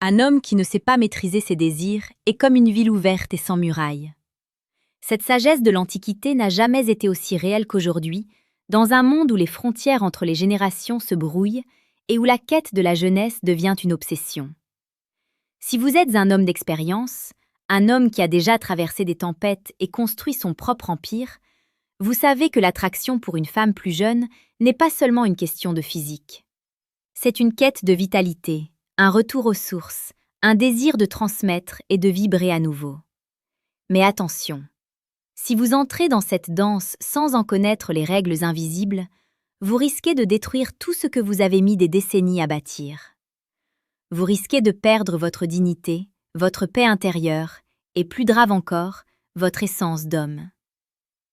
Un homme qui ne sait pas maîtriser ses désirs est comme une ville ouverte et sans murailles. Cette sagesse de l'Antiquité n'a jamais été aussi réelle qu'aujourd'hui, dans un monde où les frontières entre les générations se brouillent et où la quête de la jeunesse devient une obsession. Si vous êtes un homme d'expérience, un homme qui a déjà traversé des tempêtes et construit son propre empire, vous savez que l'attraction pour une femme plus jeune n'est pas seulement une question de physique. C'est une quête de vitalité, un retour aux sources, un désir de transmettre et de vibrer à nouveau. Mais attention, si vous entrez dans cette danse sans en connaître les règles invisibles, vous risquez de détruire tout ce que vous avez mis des décennies à bâtir. Vous risquez de perdre votre dignité, votre paix intérieure et, plus grave encore, votre essence d'homme.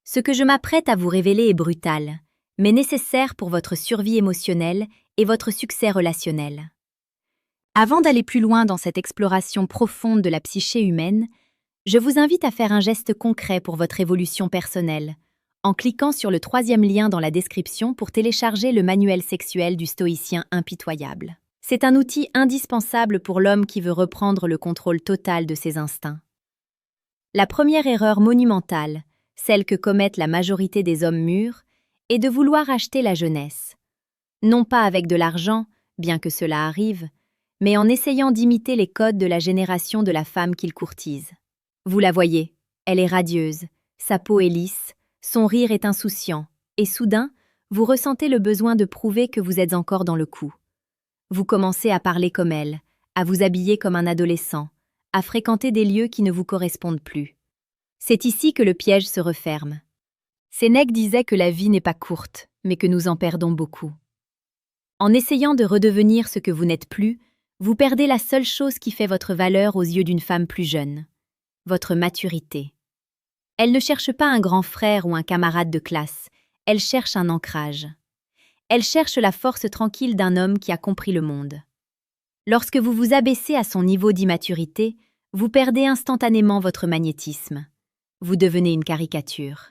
Ce que je m'apprête à vous révéler est brutal, mais nécessaire pour votre survie émotionnelle et votre succès relationnel. Avant d'aller plus loin dans cette exploration profonde de la psyché humaine, je vous invite à faire un geste concret pour votre évolution personnelle, en cliquant sur le 3e lien dans la description pour télécharger le manuel sexuel du stoïcien impitoyable. C'est un outil indispensable pour l'homme qui veut reprendre le contrôle total de ses instincts. La première erreur monumentale, celle que commettent la majorité des hommes mûrs, est de vouloir acheter la jeunesse. Non pas avec de l'argent, bien que cela arrive, mais en essayant d'imiter les codes de la génération de la femme qu'ils courtisent. Vous la voyez, elle est radieuse, sa peau est lisse, son rire est insouciant, et soudain, vous ressentez le besoin de prouver que vous êtes encore dans le coup. Vous commencez à parler comme elle, à vous habiller comme un adolescent, à fréquenter des lieux qui ne vous correspondent plus. C'est ici que le piège se referme. Sénèque disait que la vie n'est pas courte, mais que nous en perdons beaucoup. En essayant de redevenir ce que vous n'êtes plus, vous perdez la seule chose qui fait votre valeur aux yeux d'une femme plus jeune, votre maturité. Elle ne cherche pas un grand frère ou un camarade de classe, elle cherche un ancrage. Elle cherche la force tranquille d'un homme qui a compris le monde. Lorsque vous vous abaissez à son niveau d'immaturité, vous perdez instantanément votre magnétisme. Vous devenez une caricature.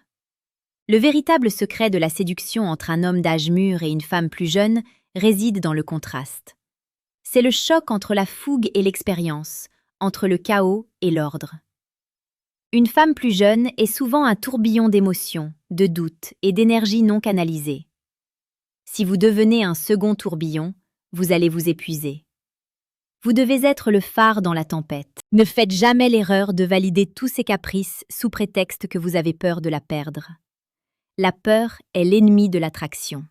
Le véritable secret de la séduction entre un homme d'âge mûr et une femme plus jeune réside dans le contraste. C'est le choc entre la fougue et l'expérience, entre le chaos et l'ordre. Une femme plus jeune est souvent un tourbillon d'émotions, de doutes et d'énergie non canalisée. Si vous devenez un second tourbillon, vous allez vous épuiser. Vous devez être le phare dans la tempête. Ne faites jamais l'erreur de valider tous ses caprices sous prétexte que vous avez peur de la perdre. La peur est l'ennemi de l'attraction.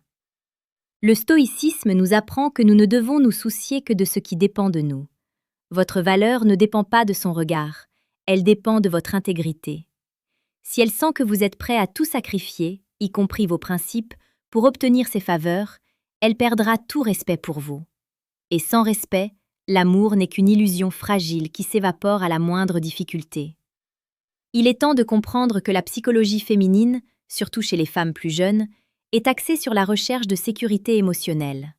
Le stoïcisme nous apprend que nous ne devons nous soucier que de ce qui dépend de nous. Votre valeur ne dépend pas de son regard, elle dépend de votre intégrité. Si elle sent que vous êtes prêt à tout sacrifier, y compris vos principes, pour obtenir ses faveurs, elle perdra tout respect pour vous. Et sans respect, l'amour n'est qu'une illusion fragile qui s'évapore à la moindre difficulté. Il est temps de comprendre que la psychologie féminine, surtout chez les femmes plus jeunes, est axée sur la recherche de sécurité émotionnelle.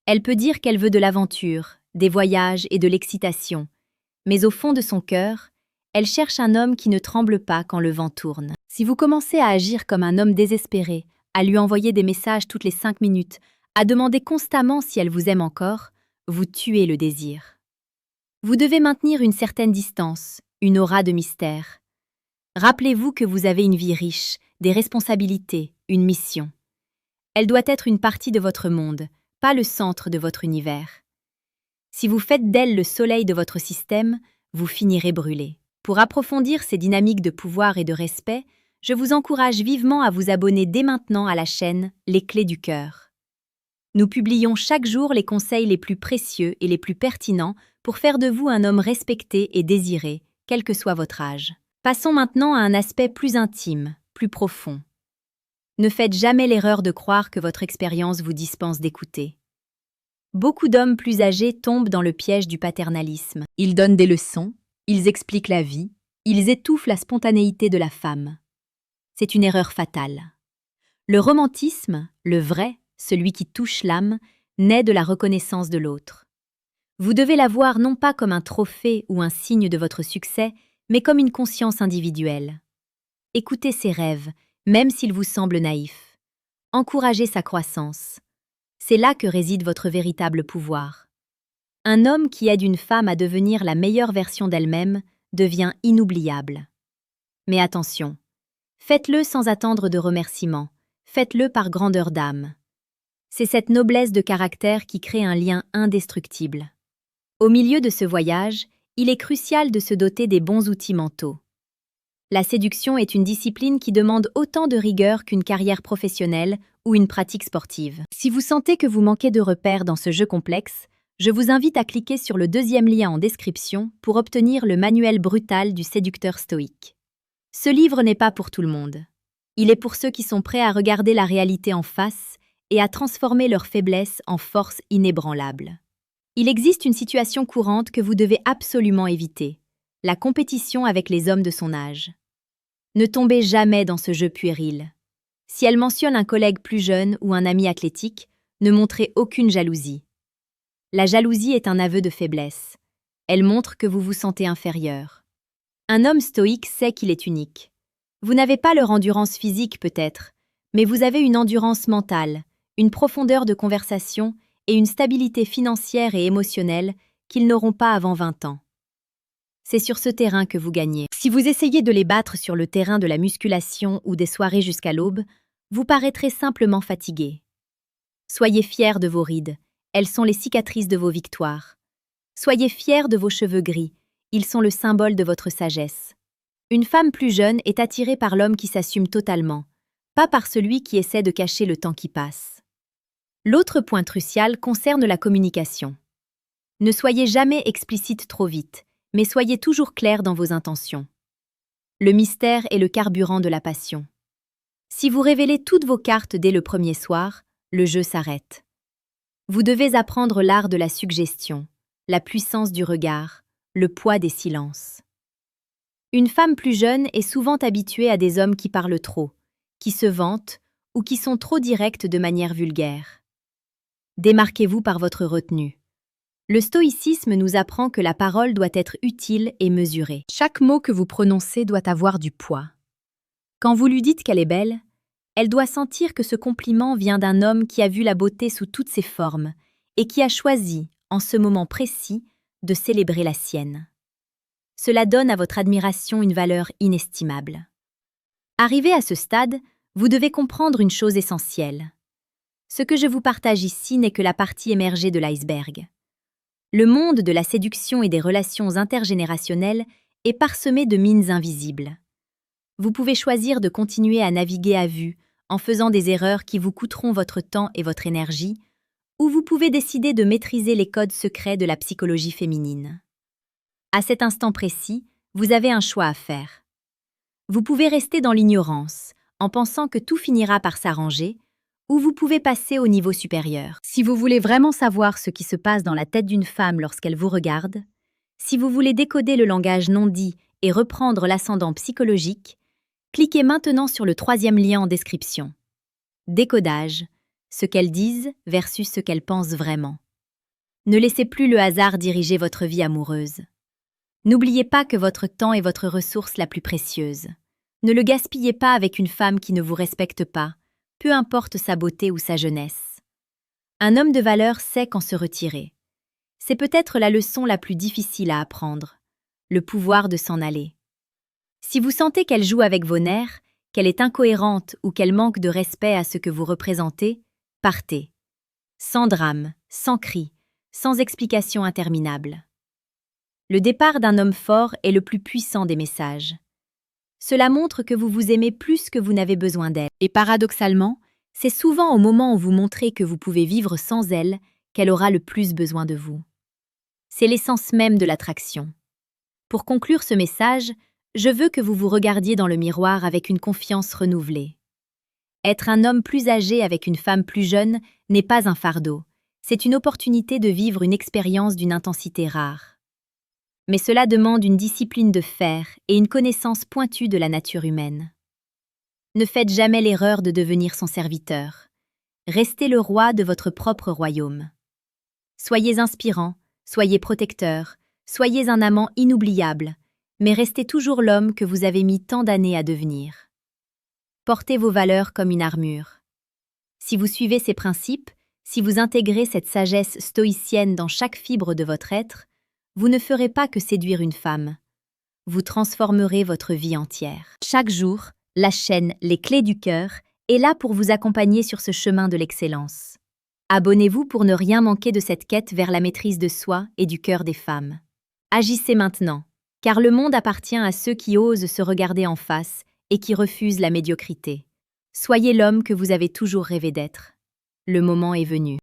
Elle peut dire qu'elle veut de l'aventure, des voyages et de l'excitation, mais au fond de son cœur, elle cherche un homme qui ne tremble pas quand le vent tourne. Si vous commencez à agir comme un homme désespéré, à lui envoyer des messages toutes les 5 minutes, à demander constamment si elle vous aime encore, vous tuez le désir. Vous devez maintenir une certaine distance, une aura de mystère. Rappelez-vous que vous avez une vie riche, des responsabilités, une mission. Elle doit être une partie de votre monde, pas le centre de votre univers. Si vous faites d'elle le soleil de votre système, vous finirez brûlé. Pour approfondir ces dynamiques de pouvoir et de respect, je vous encourage vivement à vous abonner dès maintenant à la chaîne Les Clés du Cœur. Nous publions chaque jour les conseils les plus précieux et les plus pertinents pour faire de vous un homme respecté et désiré, quel que soit votre âge. Passons maintenant à un aspect plus intime, plus profond. Ne faites jamais l'erreur de croire que votre expérience vous dispense d'écouter. Beaucoup d'hommes plus âgés tombent dans le piège du paternalisme. Ils donnent des leçons, ils expliquent la vie, ils étouffent la spontanéité de la femme. C'est une erreur fatale. Le romantisme, le vrai, celui qui touche l'âme, naît de la reconnaissance de l'autre. Vous devez la voir non pas comme un trophée ou un signe de votre succès, mais comme une conscience individuelle. Écoutez ses rêves, même s'ils vous semblent naïfs. Encouragez sa croissance. C'est là que réside votre véritable pouvoir. Un homme qui aide une femme à devenir la meilleure version d'elle-même devient inoubliable. Mais attention, faites-le sans attendre de remerciements, faites-le par grandeur d'âme. C'est cette noblesse de caractère qui crée un lien indestructible. Au milieu de ce voyage, il est crucial de se doter des bons outils mentaux. La séduction est une discipline qui demande autant de rigueur qu'une carrière professionnelle ou une pratique sportive. Si vous sentez que vous manquez de repères dans ce jeu complexe, je vous invite à cliquer sur le deuxième lien en description pour obtenir le manuel brutal du séducteur stoïque. Ce livre n'est pas pour tout le monde. Il est pour ceux qui sont prêts à regarder la réalité en face et à transformer leurs faiblesses en force inébranlable. Il existe une situation courante que vous devez absolument éviter, la compétition avec les hommes de son âge. Ne tombez jamais dans ce jeu puéril. Si elle mentionne un collègue plus jeune ou un ami athlétique, ne montrez aucune jalousie. La jalousie est un aveu de faiblesse. Elle montre que vous vous sentez inférieur. Un homme stoïque sait qu'il est unique. Vous n'avez pas leur endurance physique peut-être, mais vous avez une endurance mentale, une profondeur de conversation et une stabilité financière et émotionnelle qu'ils n'auront pas avant 20 ans. C'est sur ce terrain que vous gagnez. Si vous essayez de les battre sur le terrain de la musculation ou des soirées jusqu'à l'aube, vous paraîtrez simplement fatigué. Soyez fiers de vos rides, elles sont les cicatrices de vos victoires. Soyez fiers de vos cheveux gris, ils sont le symbole de votre sagesse. Une femme plus jeune est attirée par l'homme qui s'assume totalement, pas par celui qui essaie de cacher le temps qui passe. L'autre point crucial concerne la communication. Ne soyez jamais explicite trop vite, mais soyez toujours clair dans vos intentions. Le mystère est le carburant de la passion. Si vous révélez toutes vos cartes dès le premier soir, le jeu s'arrête. Vous devez apprendre l'art de la suggestion, la puissance du regard, le poids des silences. Une femme plus jeune est souvent habituée à des hommes qui parlent trop, qui se vantent ou qui sont trop directs de manière vulgaire. Démarquez-vous par votre retenue. Le stoïcisme nous apprend que la parole doit être utile et mesurée. Chaque mot que vous prononcez doit avoir du poids. Quand vous lui dites qu'elle est belle, elle doit sentir que ce compliment vient d'un homme qui a vu la beauté sous toutes ses formes et qui a choisi, en ce moment précis, de célébrer la sienne. Cela donne à votre admiration une valeur inestimable. Arrivé à ce stade, vous devez comprendre une chose essentielle. Ce que je vous partage ici n'est que la partie émergée de l'iceberg. Le monde de la séduction et des relations intergénérationnelles est parsemé de mines invisibles. Vous pouvez choisir de continuer à naviguer à vue, en faisant des erreurs qui vous coûteront votre temps et votre énergie, ou vous pouvez décider de maîtriser les codes secrets de la psychologie féminine. À cet instant précis, vous avez un choix à faire. Vous pouvez rester dans l'ignorance, en pensant que tout finira par s'arranger, ou vous pouvez passer au niveau supérieur. Si vous voulez vraiment savoir ce qui se passe dans la tête d'une femme lorsqu'elle vous regarde, si vous voulez décoder le langage non dit et reprendre l'ascendant psychologique, cliquez maintenant sur le troisième lien en description. Décodage, ce qu'elles disent versus ce qu'elles pensent vraiment. Ne laissez plus le hasard diriger votre vie amoureuse. N'oubliez pas que votre temps est votre ressource la plus précieuse. Ne le gaspillez pas avec une femme qui ne vous respecte pas, peu importe sa beauté ou sa jeunesse. Un homme de valeur sait quand se retirer. C'est peut-être la leçon la plus difficile à apprendre, le pouvoir de s'en aller. Si vous sentez qu'elle joue avec vos nerfs, qu'elle est incohérente ou qu'elle manque de respect à ce que vous représentez, partez. Sans drame, sans cri, sans explication interminable. Le départ d'un homme fort est le plus puissant des messages. Cela montre que vous vous aimez plus que vous n'avez besoin d'elle. Et paradoxalement, c'est souvent au moment où vous montrez que vous pouvez vivre sans elle qu'elle aura le plus besoin de vous. C'est l'essence même de l'attraction. Pour conclure ce message, je veux que vous vous regardiez dans le miroir avec une confiance renouvelée. Être un homme plus âgé avec une femme plus jeune n'est pas un fardeau, c'est une opportunité de vivre une expérience d'une intensité rare. Mais cela demande une discipline de fer et une connaissance pointue de la nature humaine. Ne faites jamais l'erreur de devenir son serviteur. Restez le roi de votre propre royaume. Soyez inspirant, soyez protecteur, soyez un amant inoubliable, mais restez toujours l'homme que vous avez mis tant d'années à devenir. Portez vos valeurs comme une armure. Si vous suivez ces principes, Si vous intégrez cette sagesse stoïcienne dans chaque fibre de votre être, vous ne ferez pas que séduire une femme. Vous transformerez votre vie entière. Chaque jour, la chaîne Les Clés du Cœur est là pour vous accompagner sur ce chemin de l'excellence. Abonnez-vous pour ne rien manquer de cette quête vers la maîtrise de soi et du cœur des femmes. Agissez maintenant, car le monde appartient à ceux qui osent se regarder en face et qui refusent la médiocrité. Soyez l'homme que vous avez toujours rêvé d'être. Le moment est venu.